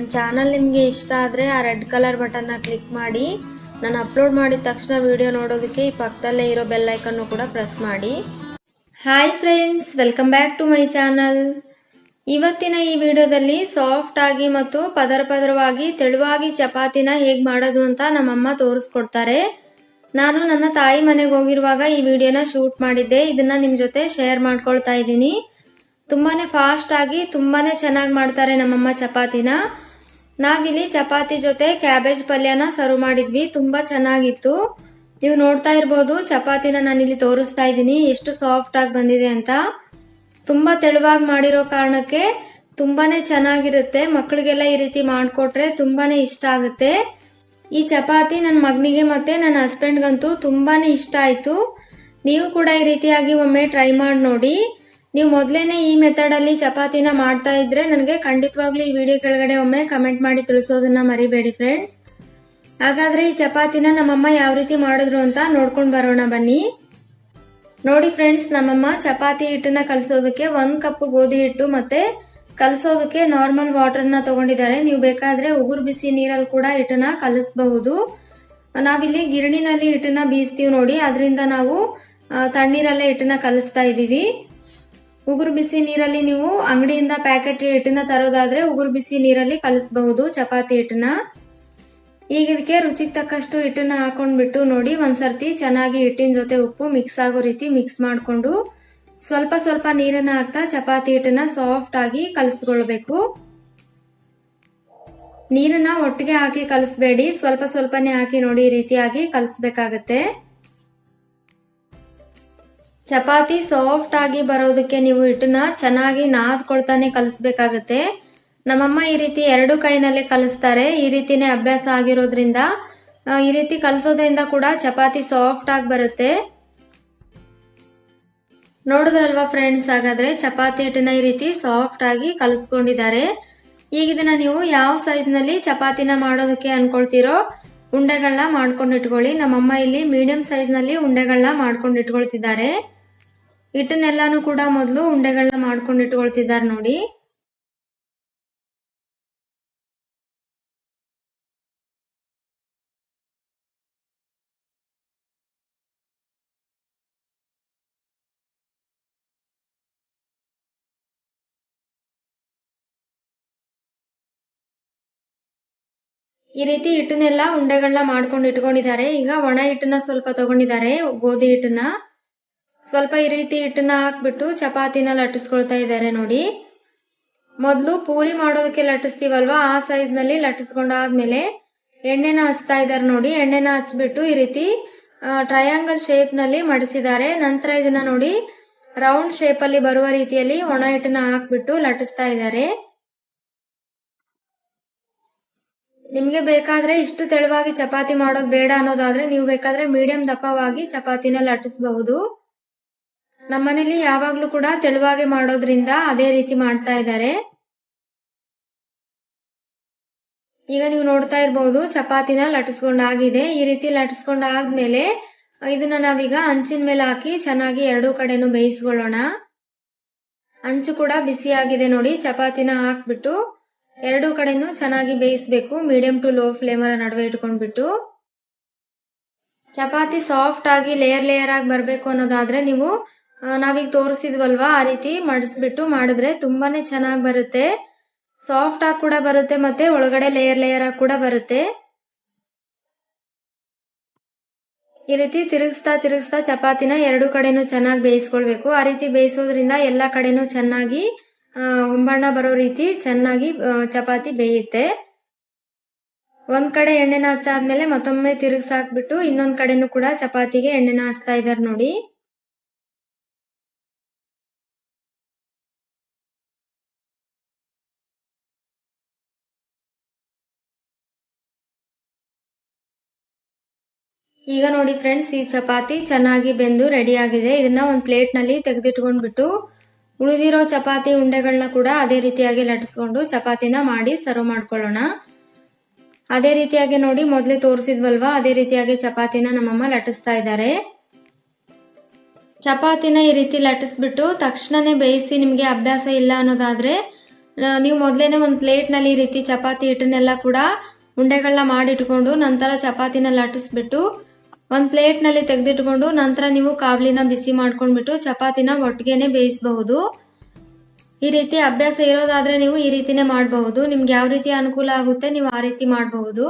ನನ್ನ ಚಾನಲ್ ನಿಮಗೆ ಇಷ್ಟ ಆದರೆ ಆ ರೆಡ್ ಕಲರ್ ಬಟನ್ನ ಕ್ಲಿಕ್ ಮಾಡಿ. ನಾನು ಅಪ್ಲೋಡ್ ಮಾಡಿದ ತಕ್ಷಣ ವಿಡಿಯೋ ನೋಡೋದಕ್ಕೆ ಈ ಪಕ್ಕದಲ್ಲೇ ಇರೋ ಬೆಲ್ ಐಕನ್ನು ಕೂಡ ಪ್ರೆಸ್ ಮಾಡಿ. Hi friends, welcome back to my channel. ಇವತ್ತಿನ ಈ ವಿಡಿಯೋದಲ್ಲಿ ಸಾಫ್ಟ್ ಆಗಿ ಮತ್ತು ಪದರವಾಗಿ ತೆಳುವಾಗಿ ಚಪಾತಿನ ಹೇಗೆ ಮಾಡೋದು ಅಂತ ನಮ್ಮಮ್ಮ ತೋರಿಸ್ಕೊಡ್ತಾರೆ. ನಾನು ನನ್ನ ತಾಯಿ ಮನೆಗೆ ಹೋಗಿರುವಾಗ ಈ ವಿಡಿಯೋನ ಶೂಟ್ ಮಾಡಿದ್ದೆ. ಇದನ್ನ ನಿಮ್ ಜೊತೆ ಶೇರ್ ಮಾಡ್ಕೊಳ್ತಾ ಇದ್ದೀನಿ. ತುಂಬಾನೇ ಫಾಸ್ಟ್ ಆಗಿ ತುಂಬಾನೇ ಚೆನ್ನಾಗಿ ಮಾಡ್ತಾರೆ ನಮ್ಮಮ್ಮ ಚಪಾತಿನ. ನಾವಿಲ್ಲಿ ಚಪಾತಿ ಜೊತೆ ಕ್ಯಾಬೇಜ್ ಪಲ್ಯನ ಸರ್ವ್ ಮಾಡಿದ್ವಿ. ತುಂಬಾ ಚೆನ್ನಾಗಿತ್ತು. ನೀವು ನೋಡ್ತಾ ಇರ್ಬೋದು, ಚಪಾತಿನ ನಾನಿಲ್ಲಿ ತೋರಿಸ್ತಾ ಇದ್ದೀನಿ ಎಷ್ಟು ಸಾಫ್ಟ್ ಆಗಿ ಬಂದಿದೆ ಅಂತ. ತುಂಬಾ ತೆಳುವಾಗಿ ಮಾಡಿರೋ ಕಾರಣಕ್ಕೆ ತುಂಬಾನೇ ಚೆನ್ನಾಗಿರುತ್ತೆ. ಮಕ್ಕಳಿಗೆಲ್ಲ ಈ ರೀತಿ ಮಾಡ್ಕೊಟ್ರೆ ತುಂಬಾನೇ ಇಷ್ಟ ಆಗುತ್ತೆ. ಈ ಚಪಾತಿ ನನ್ನ ಮಗನಿಗೆ ಮತ್ತೆ ನನ್ನ ಹಸ್ಬೆಂಡ್ಗಂತೂ ತುಂಬಾನೇ ಇಷ್ಟ ಆಯ್ತು. ನೀವು ಕೂಡ ಈ ರೀತಿಯಾಗಿ ಒಮ್ಮೆ ಟ್ರೈ ಮಾಡಿ ನೋಡಿ. ನೀವು ಮೊದಲೇನೆ ಈ ಮೆಥಡ್ ಅಲ್ಲಿ ಚಪಾತಿನ ಮಾಡ್ತಾ ಇದ್ರೆ ನನಗೆ ಖಂಡಿತವಾಗ್ಲೂ ಈ ವಿಡಿಯೋ ಕೆಳಗಡೆ ಒಮ್ಮೆ ಕಮೆಂಟ್ ಮಾಡಿ ತಿಳಿಸೋದನ್ನ ಮರಿಬೇಡಿ ಫ್ರೆಂಡ್ಸ್. ಹಾಗಾದ್ರೆ ಈ ಚಪಾತಿನ ನಮ್ಮಮ್ಮ ಯಾವ ರೀತಿ ಮಾಡಿದ್ರು ಅಂತ ನೋಡ್ಕೊಂಡು ಬರೋಣ ಬನ್ನಿ. ನೋಡಿ ಫ್ರೆಂಡ್ಸ್, ನಮ್ಮಮ್ಮ ಚಪಾತಿ ಹಿಟ್ಟನ್ನ ಕಲಸೋದಕ್ಕೆ 1 ಕಪ್ ಗೋಧಿ ಹಿಟ್ಟು ಮತ್ತೆ ಕಲಸೋದಕ್ಕೆ ನಾರ್ಮಲ್ ವಾಟರ್ನ ತಗೊಂಡಿದ್ದಾರೆ. ನೀವು ಬೇಕಾದ್ರೆ ಉಗುರು ಬಿಸಿ ನೀರಲ್ಲಿ ಕೂಡ ಹಿಟ್ಟನ್ನ ಕಲಿಸಬಹುದು. ನಾವಿಲ್ಲಿ ಗಿರಣಿನಲ್ಲಿ ಹಿಟ್ಟನ್ನ ಬೀಸ್ತೀವಿ ನೋಡಿ, ಅದರಿಂದ ನಾವು ತಣ್ಣೀರಲ್ಲೇ ಹಿಟ್ಟನ್ನ ಕಲಿಸ್ತಾ ಇದೀವಿ. ಉಗುರು ಬಿಸಿ ನೀರಲ್ಲಿ ನೀವು ಅಂಗಡಿಯಿಂದ ಪ್ಯಾಕೆಟ್ ಹಿಟ್ಟನ್ನ ತರೋದಾದ್ರೆ ಉಗುರು ಬಿಸಿ ನೀರಲ್ಲಿ ಕಲಿಸಬಹುದು ಚಪಾತಿ ಹಿಟ್ಟನ್ನ. ಈಗ ಇದಕ್ಕೆ ರುಚಿಗೆ ತಕ್ಕಷ್ಟು ಹಿಟ್ಟನ್ನ ಹಾಕೊಂಡ್ಬಿಟ್ಟು ನೋಡಿ, ಒಂದ್ಸರ್ತಿ ಚೆನ್ನಾಗಿ ಹಿಟ್ಟಿನ ಜೊತೆ ಉಪ್ಪು ಮಿಕ್ಸ್ ಆಗೋ ರೀತಿ ಮಿಕ್ಸ್ ಮಾಡ್ಕೊಂಡು ಸ್ವಲ್ಪ ಸ್ವಲ್ಪ ನೀರನ್ನ ಹಾಕ್ತಾ ಚಪಾತಿ ಹಿಟ್ಟನ್ನ ಸಾಫ್ಟ್ ಆಗಿ ಕಲಸ್ಕೊಳ್ಬೇಕು. ನೀರನ್ನ ಒಟ್ಟಿಗೆ ಹಾಕಿ ಕಲಸಬೇಡಿ, ಸ್ವಲ್ಪ ಸ್ವಲ್ಪನೇ ಹಾಕಿ ನೋಡಿ ಈ ರೀತಿಯಾಗಿ ಕಲಸ್ಬೇಕಾಗತ್ತೆ. ಚಪಾತಿ ಸಾಫ್ಟ್ ಆಗಿ ಬರೋದಕ್ಕೆ ನೀವು ಹಿಟ್ಟನ್ನ ಚೆನ್ನಾಗಿ ನಾದ್ಕೊಳ್ತಾನೆ ಕಲಸ್ಬೇಕಾಗತ್ತೆ. ನಮ್ಮಮ್ಮ ಈ ರೀತಿ 2 ಕೈನಲ್ಲೇ ಕಲಿಸ್ತಾರೆ. ಈ ರೀತಿನೇ ಅಭ್ಯಾಸ ಆಗಿರೋದ್ರಿಂದ ಈ ರೀತಿ ಕಲಸೋದ್ರಿಂದ ಕೂಡ ಚಪಾತಿ ಸಾಫ್ಟ್ ಆಗಿ ಬರುತ್ತೆ. ನೋಡಿದ್ರಲ್ವಾ ಫ್ರೆಂಡ್ಸ್, ಹಾಗಾದ್ರೆ ಚಪಾತಿ ಹಿಟ್ಟನ್ನ ಈ ರೀತಿ ಸಾಫ್ಟ್ ಆಗಿ ಕಲಸ್ಕೊಂಡಿದ್ದಾರೆ. ಈಗ ಇದನ್ನ ನೀವು ಯಾವ ಸೈಜ್ ನಲ್ಲಿ ಚಪಾತಿನ ಮಾಡೋದಕ್ಕೆ ಅನ್ಕೊಳ್ತೀರೋ ಉಂಡೆಗಳನ್ನ ಮಾಡ್ಕೊಂಡು ಇಟ್ಕೊಳ್ಳಿ. ನಮ್ಮಮ್ಮ ಇಲ್ಲಿ ಮೀಡಿಯಂ ಸೈಜ್ ನಲ್ಲಿ ಉಂಡೆಗಳನ್ನ ಮಾಡ್ಕೊಂಡು ಇಟ್ಕೊಳ್ತಿದ್ದಾರೆ. ಹಿಟ್ಟನ್ನೆಲ್ಲಾನು ಕೂಡ ಮೊದಲು ಉಂಡೆಗಳನ್ನ ಮಾಡ್ಕೊಂಡು ಇಟ್ಕೊಳ್ತಿದ್ದಾರೆ ನೋಡಿ. ಈ ರೀತಿ ಹಿಟ್ಟನ್ನೆಲ್ಲ ಉಂಡೆಗಳನ್ನ ಮಾಡ್ಕೊಂಡು ಇಟ್ಕೊಂಡಿದ್ದಾರೆ. ಈಗ ಒಣ ಹಿಟ್ಟನ್ನ ಸ್ವಲ್ಪ ತಗೊಂಡಿದ್ದಾರೆ, ಗೋಧಿ ಹಿಟ್ಟನ್ನ ಸ್ವಲ್ಪ ಈ ರೀತಿ ಹಿಟ್ಟನ್ನ ಹಾಕ್ಬಿಟ್ಟು ಚಪಾತಿನ ಲಟ್ಟಿಸ್ಕೊಳ್ತಾ ಇದ್ದಾರೆ ನೋಡಿ. ಮೊದಲು ಪೂರಿ ಮಾಡೋದಕ್ಕೆ ಲಟ್ಟಿಸ್ತೀವಲ್ವಾ, ಆ ಸೈಜ್ ನಲ್ಲಿ ಲಟ್ಟಿಸ್ಕೊಂಡಾದ್ಮೇಲೆ ಎಣ್ಣೆನ ಹಚ್ತಾ ಇದ್ದಾರೆ ನೋಡಿ. ಎಣ್ಣೆನ ಹಚ್ಬಿಟ್ಟು ಈ ರೀತಿ ಟ್ರಯಾಂಗಲ್ ಶೇಪ್ ನಲ್ಲಿ ಮಡಿಸಿದ್ದಾರೆ. ನಂತರ ಇದನ್ನ ನೋಡಿ ರೌಂಡ್ ಶೇಪ್ ಅಲ್ಲಿ ಬರುವ ರೀತಿಯಲ್ಲಿ ಒಣ ಹಿಟ್ಟನ್ನ ಹಾಕ್ಬಿಟ್ಟು ಲಟ್ಟಿಸ್ತಾ ಇದ್ದಾರೆ. ನಿಮ್ಗೆ ಬೇಕಾದ್ರೆ ಇಷ್ಟು ತೆಳುವಾಗಿ ಚಪಾತಿ ಮಾಡೋದು ಬೇಡ ಅನ್ನೋದಾದ್ರೆ ನೀವು ಬೇಕಾದ್ರೆ ಮೀಡಿಯಂ ದಪ್ಪವಾಗಿ ಚಪಾತಿನ ಲಟ್ಟಿಸಬಹುದು. ನಮ್ಮನೇಲಿ ಯಾವಾಗ್ಲೂ ಕೂಡ ತೆಳುವಾಗಿ ಮಾಡೋದ್ರಿಂದ ಅದೇ ರೀತಿ ಮಾಡ್ತಾ ಇದ್ದಾರೆ. ಈಗ ನೀವು ನೋಡ್ತಾ ಇರಬಹುದು, ಚಪಾತಿನ ಲಟ್ಟಿಸ್ಕೊಂಡಾಗಿದೆ. ಈ ರೀತಿ ಲಟ್ಟಿಸ್ಕೊಂಡಾದ್ಮೇಲೆ ಇದನ್ನ ನಾವೀಗ ಹಂಚಿನ ಮೇಲೆ ಹಾಕಿ ಚೆನ್ನಾಗಿ 2 ಕಡೆನೂ ಬೇಯಿಸ್ಕೊಳ್ಳೋಣ. ಹಂಚು ಕೂಡ ಬಿಸಿ ಆಗಿದೆ ನೋಡಿ. ಚಪಾತಿನ ಹಾಕ್ಬಿಟ್ಟು 2 ಕಡೆನೂ ಚೆನ್ನಾಗಿ ಬೇಯಿಸ್ಬೇಕು. ಮೀಡಿಯಂ ಟು ಲೋ ಫ್ಲೇಮ್ ನಡುವೆ ಇಟ್ಕೊಂಡ್ಬಿಟ್ಟು ಚಪಾತಿ ಸಾಫ್ಟ್ ಆಗಿ ಲೇಯರ್ ಆಗಿ ಬರ್ಬೇಕು ಅನ್ನೋದಾದ್ರೆ ನೀವು ನಾವೀಗ ತೋರಿಸಿದ್ವಲ್ವಾ ಆ ರೀತಿ ಮಡಿಸ್ಬಿಟ್ಟು ಮಾಡಿದ್ರೆ ತುಂಬಾನೇ ಚೆನ್ನಾಗಿ ಬರುತ್ತೆ. ಸಾಫ್ಟ್ ಆಗಿ ಕೂಡ ಬರುತ್ತೆ ಮತ್ತೆ ಒಳಗಡೆ ಲೇಯರ್ ಆಗಿ ಕೂಡ ಬರುತ್ತೆ. ಈ ರೀತಿ ತಿರುಗಿಸ್ತಾ ಚಪಾತಿನ 2 ಕಡೆನೂ ಚೆನ್ನಾಗಿ ಬೇಯಿಸ್ಕೊಳ್ಬೇಕು. ಆ ರೀತಿ ಬೇಯಿಸೋದ್ರಿಂದ ಎಲ್ಲಾ ಕಡೆನೂ ಚೆನ್ನಾಗಿ ಹೊಂಬಣ್ಣ ಬರೋ ರೀತಿ ಚೆನ್ನಾಗಿ ಚಪಾತಿ ಬೇಯುತ್ತೆ. ಒಂದ್ ಕಡೆ ಎಣ್ಣೆನ ಹಚ್ಚಾದ್ಮೇಲೆ ಮತ್ತೊಮ್ಮೆ ತಿರುಗಿಸಾಕ್ಬಿಟ್ಟು ಇನ್ನೊಂದ್ ಕಡೆನೂ ಕೂಡ ಚಪಾತಿಗೆ ಎಣ್ಣೆನ ಹಚ್ತಾ ಇದ್ದಾರೆ ನೋಡಿ. ಈಗ ನೋಡಿ ಫ್ರೆಂಡ್ಸ್, ಈ ಚಪಾತಿ ಚೆನ್ನಾಗಿ ಬೆಂದು ರೆಡಿ ಆಗಿದೆ. ಇದನ್ನ ಒಂದು ಪ್ಲೇಟ್ ನಲ್ಲಿ ತೆಗೆದಿಟ್ಕೊಂಡ್ಬಿಟ್ಟು ಉಳಿದಿರೋ ಚಪಾತಿ ಉಂಡೆಗಳನ್ನ ಕೂಡ ಅದೇ ರೀತಿಯಾಗಿ ಲಟ್ಟಿಸ್ಕೊಂಡು ಚಪಾತಿನ ಮಾಡಿ ಸರ್ವ್ ಮಾಡ್ಕೊಳ್ಳೋಣ. ಅದೇ ರೀತಿಯಾಗಿ ನೋಡಿ ಮೊದಲೇ ತೋರಿಸಿದ್ವಲ್ವಾ, ಅದೇ ರೀತಿಯಾಗಿ ಚಪಾತಿನ ನಮ್ಮಮ್ಮ ಲಟ್ಟಿಸ್ತಾ ಇದ್ದಾರೆ. ಚಪಾತಿನ ಈ ರೀತಿ ಲಟ್ಟಿಸ್ಬಿಟ್ಟು ತಕ್ಷಣನೇ ಬೇಯಿಸಿ ನಿಮ್ಗೆ ಅಭ್ಯಾಸ ಇಲ್ಲ ಅನ್ನೋದಾದ್ರೆ ನೀವು ಮೊದಲೇನೆ ಒಂದು ಪ್ಲೇಟ್ನಲ್ಲಿ ಈ ರೀತಿ ಚಪಾತಿ ಹಿಟ್ಟನ್ನೆಲ್ಲ ಕೂಡ ಉಂಡೆಗಳನ್ನ ಮಾಡಿಟ್ಕೊಂಡು ನಂತರ ಚಪಾತಿನ ಲಟ್ಟಿಸ್ಬಿಟ್ಟು ಒಂದು ಪ್ಲೇಟ್ನಲ್ಲಿ ತೆಗೆದಿಟ್ಕೊಂಡು ನಂತರ ನೀವು ಕಾವಲಿನ ಬಿಸಿ ಮಾಡ್ಕೊಂಡ್ಬಿಟ್ಟು ಚಪಾತಿನ ಒಟ್ಟಿಗೆನೆ ಬೇಯಿಸಬಹುದು. ಈ ರೀತಿ ಅಭ್ಯಾಸ ಇರೋದಾದ್ರೆ ನೀವು ಈ ರೀತಿನೇ ಮಾಡಬಹುದು. ನಿಮ್ಗೆ ಯಾವ ರೀತಿ ಅನುಕೂಲ ಆಗುತ್ತೆ ನೀವು ಆ ರೀತಿ ಮಾಡಬಹುದು.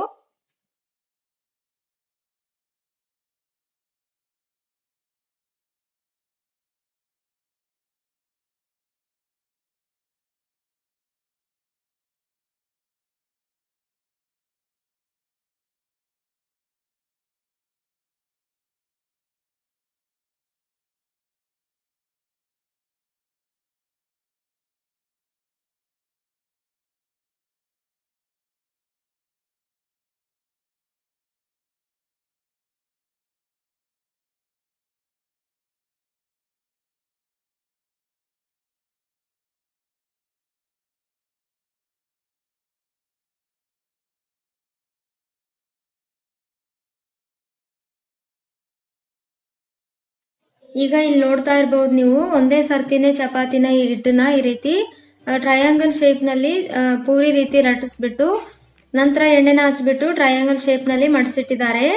ಈಗ ಇಲ್ಲಿ ನೋಡ್ತಾ ಇರಬಹುದು ನೀವು ಒಂದೇ ಸರ್ತಿನೇ ಚಪಾತಿನ ಈ ಹಿಟ್ಟನ್ನ ಈ ರೀತಿ ಟ್ರಯಾಂಗಲ್ ಶೇಪ್ ನಲ್ಲಿ ಪೂರಿ ರೀತಿ ಲಟ್ಟಿಸ್ಬಿಟ್ಟು ನಂತರ ಎಣ್ಣೆನ ಹಚ್ಬಿಟ್ಟು ಟ್ರಯಾಂಗಲ್ ಶೇಪ್ ನಲ್ಲಿ ಮಡಿಸಿಟ್ಟಿದ್ದಾರೆ.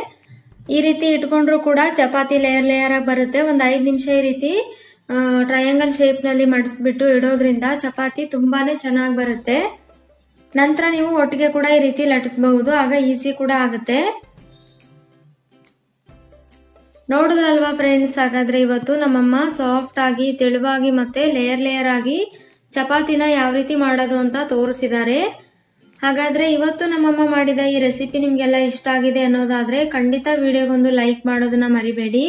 ಈ ರೀತಿ ಇಟ್ಕೊಂಡ್ರು ಕೂಡ ಚಪಾತಿ ಲೇಯರ್ ಲೇಯರ್ ಆಗಿ ಬರುತ್ತೆ. ಒಂದು 5 ನಿಮಿಷ ಈ ರೀತಿ ಟ್ರಯಾಂಗಲ್ ಶೇಪ್ ನಲ್ಲಿ ಮಡಿಸ್ಬಿಟ್ಟು ಇಡೋದ್ರಿಂದ ಚಪಾತಿ ತುಂಬಾನೇ ಚೆನ್ನಾಗಿ ಬರುತ್ತೆ. ನಂತರ ನೀವು ಒಟ್ಟಿಗೆ ಕೂಡ ಈ ರೀತಿ ಲಟ್ಟಿಸಬಹುದು, ಆಗ ಈಸಿ ಕೂಡ ಆಗುತ್ತೆ. ನೋಡಿದ್ರಲ್ವಾ ಫ್ರೆಂಡ್ಸ್, ಹಾಗಾದ್ರೆ ಇವತ್ತು ನಮ್ಮಮ್ಮ ಸಾಫ್ಟ್ ಆಗಿ ತೆಳುವಾಗಿ ಮತ್ತೆ ಲೇಯರ್ ಲೇಯರ್ ಆಗಿ ಚಪಾತಿನ ಯಾವ ರೀತಿ ಮಾಡೋದು ಅಂತ ತೋರಿಸಿದ್ದಾರೆ. ಹಾಗಾದ್ರೆ ಇವತ್ತು ನಮ್ಮಮ್ಮ ಮಾಡಿದ ಈ ರೆಸಿಪಿ ನಿಮ್ಗೆಲ್ಲ ಇಷ್ಟ ಆಗಿದೆ ಅನ್ನೋದಾದ್ರೆ ಖಂಡಿತ ವಿಡಿಯೋಗೊಂದು ಲೈಕ್ ಮಾಡೋದನ್ನ ಮರಿಬೇಡಿ.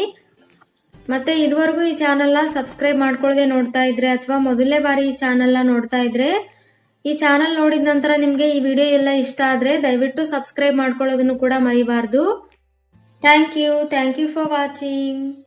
ಮತ್ತೆ ಇದುವರೆಗೂ ಈ ಚಾನೆಲ್ನ ಸಬ್ಸ್ಕ್ರೈಬ್ ಮಾಡ್ಕೊಳ್ಳದೆ ನೋಡ್ತಾ ಇದ್ರೆ ಅಥವಾ ಮೊದಲನೇ ಬಾರಿ ಈ ಚಾನೆಲ್ನ ನೋಡ್ತಾ ಇದ್ರೆ ಈ ಚಾನೆಲ್ ನೋಡಿದ ನಂತರ ನಿಮ್ಗೆ ಈ ವಿಡಿಯೋ ಎಲ್ಲ ಇಷ್ಟ ಆದ್ರೆ ದಯವಿಟ್ಟು ಸಬ್ಸ್ಕ್ರೈಬ್ ಮಾಡ್ಕೊಳ್ಳೋದನ್ನು ಕೂಡ ಮರಿಬಾರ್ದು. Thank you for watching.